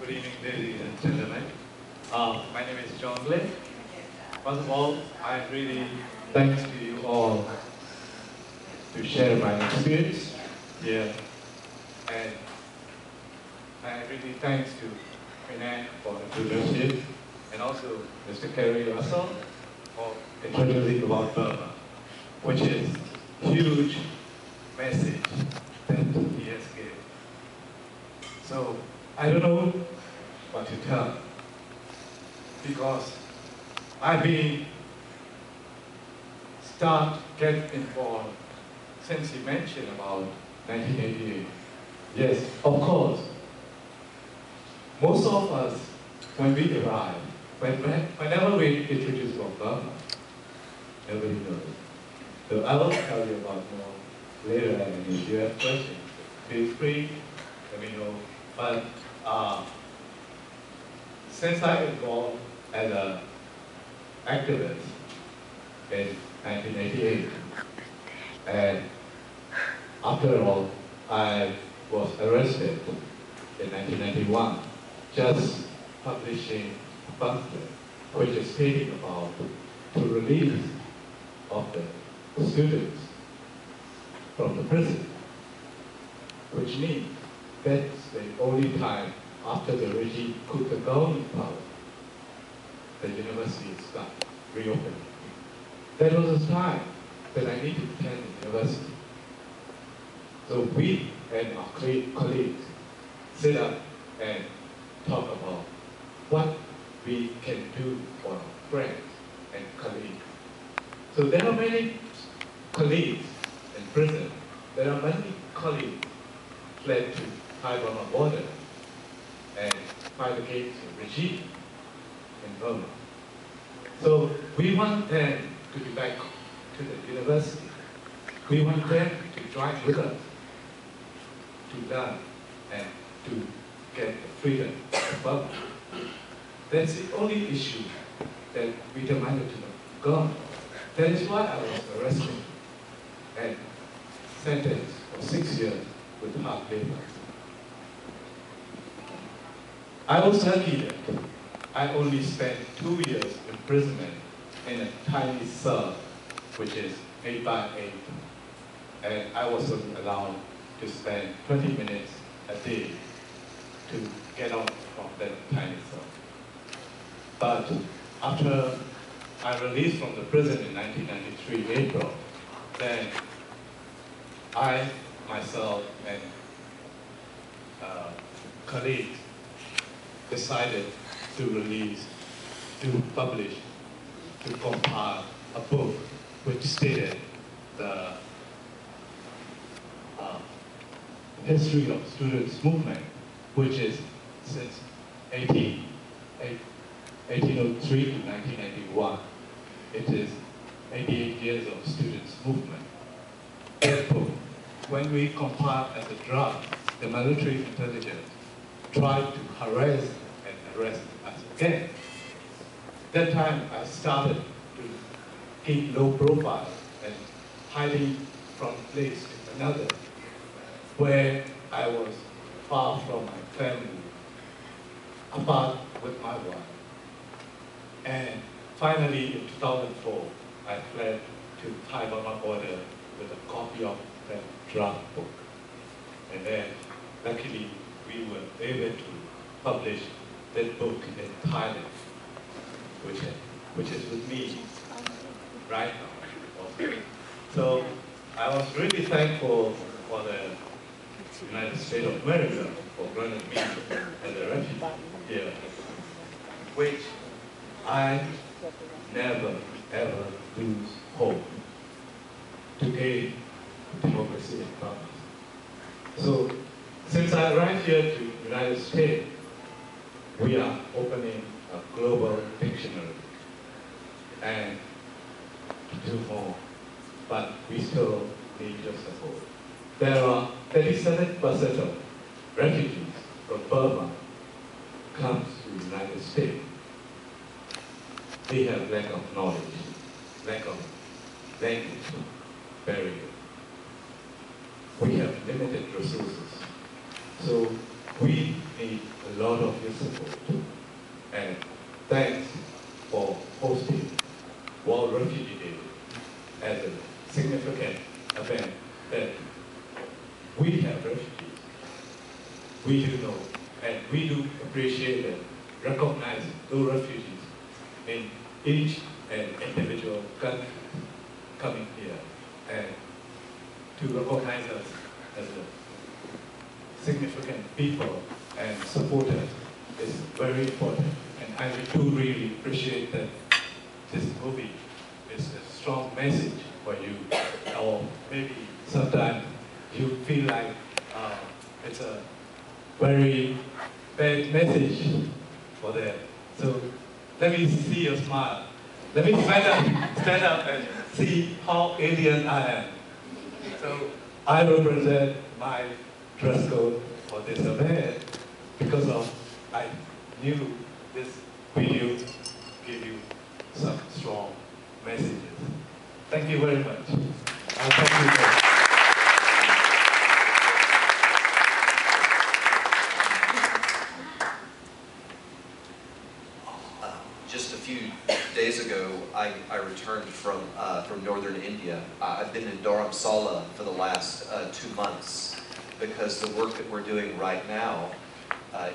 Good evening, ladies and gentlemen. My name is John Glenn. First of all, I really thanks to you all to share my experience here. And I really thanks to Finan for introduction and also Mr. Kerry Russell for introducing about Burma, which is huge message that he has given. So I don't know what to tell because I've been get involved since he mentioned about 1988. Yes, of course. Most of us, when we arrive, whenever we introduce about Burma, nobody knows. So I will tell you about more later, and if you have questions, feel free, let me know. But since I involved as an activist in 1988, and after all, I was arrested in 1991, just publishing a pamphlet which is stating about the release of the students from the prison, which means that's the only time after the regime took the government power, the university started reopening. That was the time that I needed to attend the university. So we and our colleagues sit up and talk about what we can do for our friends and colleagues. So there are many colleagues in prison. There are many colleagues fled to Thai-Burma border and fight against the regime in Burma. So we want them to be back to the university. We want them to join with us to learn and to get the freedom of Burma. That's the only issue that we demanded to the government. That is why I was arrested and sentenced for 6 years with hard labor. I was lucky that I only spent 2 years imprisonment in a tiny cell, which is 8 by 8. And I was allowed to spend 20 minutes a day to get out from that tiny cell. But after I released from the prison in 1993, April, then I, myself, and colleagues decided to publish, to compile a book which stated the history of students' movement, which is since 1803 to 1991. It is 88 years of students' movement. That book, when we compiled as a draft, the military intelligence tried to harass and arrest us again. That time I started to keep low profile and hiding from place to another, where I was far from my family, apart with my wife. And finally, in 2004, I fled to Thai-Burma border with a copy of that draft book. And then, luckily, we were able to publish that book in Thailand, which is with me right now. So I was really thankful for the United States of America for granting me as a refugee here, which I never ever lose hope to gain democracy in Burma. So since I arrived here to the United States, we are opening a global dictionary and to do more, but we still need your support. There are 37% of refugees from Burma comes to the United States. They have lack of knowledge, lack of language barrier. We have limited resources. So we need a lot of your support. And thanks for hosting World Refugee Day as a significant event that we have refugees. We do know, and we do appreciate and recognize those refugees in each and individual country coming here, and to recognize us as a significant people and supporters is very important. And I do really appreciate that this movie is a strong message for you, or maybe sometimes you feel like it's a very bad message for them. So let me see your smile. Let me stand up and see how alien I am. So I represent my dress code for this event because I knew this video give you some strong messages. Thank you very much. Thank you very much. Just a few days ago, I returned from northern India. I've been in Dharamsala for the last 2 months because the work that we're doing right now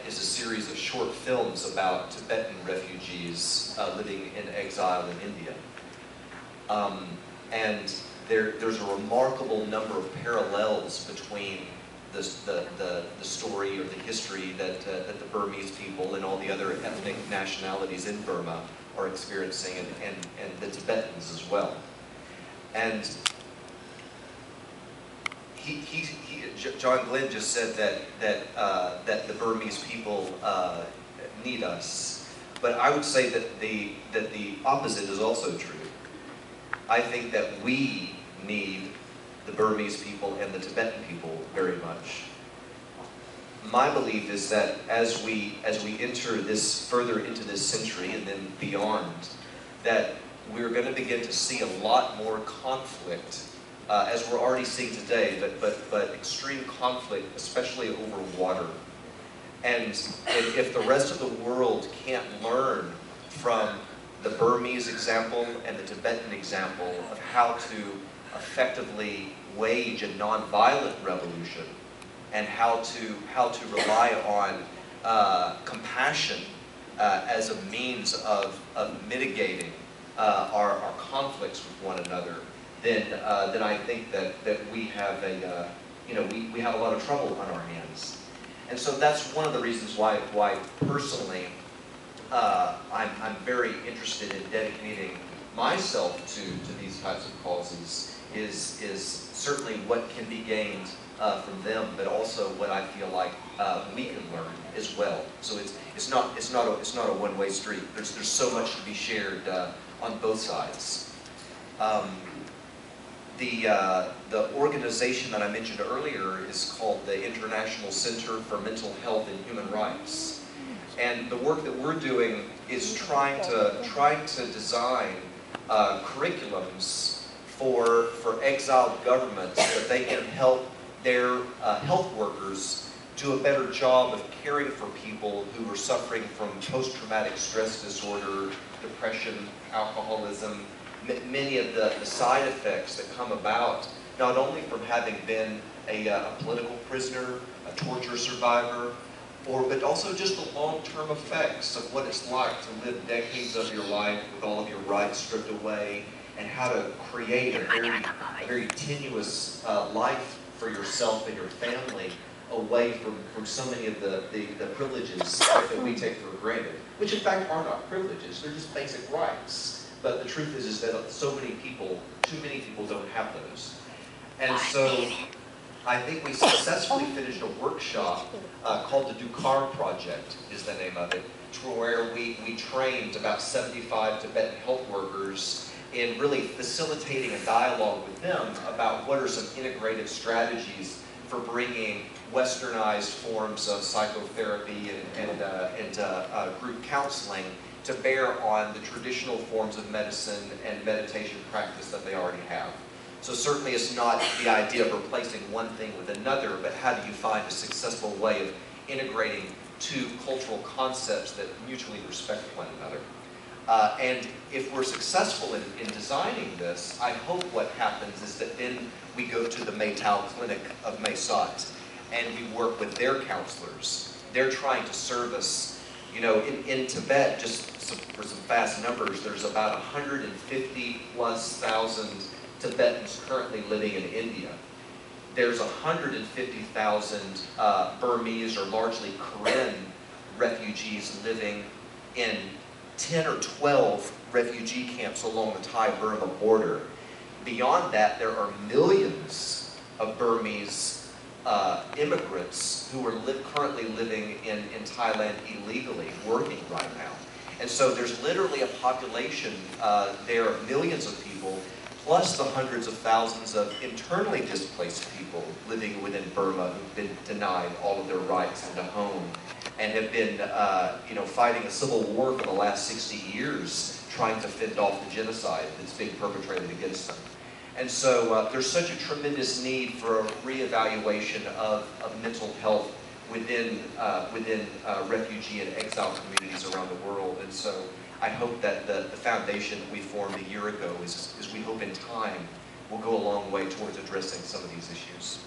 is a series of short films about Tibetan refugees living in exile in India. And there's a remarkable number of parallels between the story or the history that the Burmese people and all the other ethnic nationalities in Burma are experiencing, and the Tibetans as well. And John Glenn just said that the Burmese people need us, but I would say that the opposite is also true. I think that we need the Burmese people and the Tibetan people very much. My belief is that as we enter further into this century and then beyond, that we're going to begin to see a lot more conflict, as we're already seeing today, but extreme conflict, especially over water. And if the rest of the world can't learn from the Burmese example and the Tibetan example of how to effectively wage a nonviolent revolution and how to rely on compassion as a means of mitigating our conflicts with one another, then I think that we have we have a lot of trouble on our hands. And so that's one of the reasons why personally I'm very interested in dedicating myself to these types of causes. Is certainly what can be gained from them, but also what I feel like we can learn as well. So it's not a one-way street. There's so much to be shared on both sides. The organization that I mentioned earlier is called the International Center for Mental Health and Human Rights, and the work that we're doing is trying to design curriculums for exiled governments that they can help their health workers do a better job of caring for people who are suffering from post-traumatic stress disorder, depression, alcoholism, many of the side effects that come about not only from having been a political prisoner, a torture survivor, but also just the long-term effects of what it's like to live decades of your life with all of your rights stripped away, and how to create a very tenuous life for yourself and your family away from so many of the privileges that we take for granted, which in fact are not privileges, they're just basic rights. But the truth is that so many people, too many people don't have those. And so I think we successfully finished a workshop called the Dukar Project, is the name of it, where we trained about 75 Tibetan health workers in really facilitating a dialogue with them about what are some integrative strategies for bringing westernized forms of psychotherapy and group counseling to bear on the traditional forms of medicine and meditation practice that they already have. So certainly it's not the idea of replacing one thing with another, but how do you find a successful way of integrating to cultural concepts that mutually respect one another. And if we're successful in designing this, I hope what happens is that then we go to the Maytao Clinic of Mae Sot, and we work with their counselors. They're trying to service, you know, in Tibet, just for some fast numbers, there's about 150,000+ Tibetans currently living in India. There's 150,000 Burmese or largely Korean refugees living in 10 or 12 refugee camps along the Thai-Burma border. Beyond that, there are millions of Burmese immigrants who are currently living in Thailand illegally, working right now. And so there's literally a population there of millions of people, plus the hundreds of thousands of internally displaced people living within Burma who've been denied all of their rights and a home, and have been you know, fighting a civil war for the last 60 years, trying to fend off the genocide that's being perpetrated against them. And so there's such a tremendous need for a reevaluation of mental health within refugee and exile communities around the world. And so I hope that the foundation that we formed a year ago is we hope in time will go a long way towards addressing some of these issues.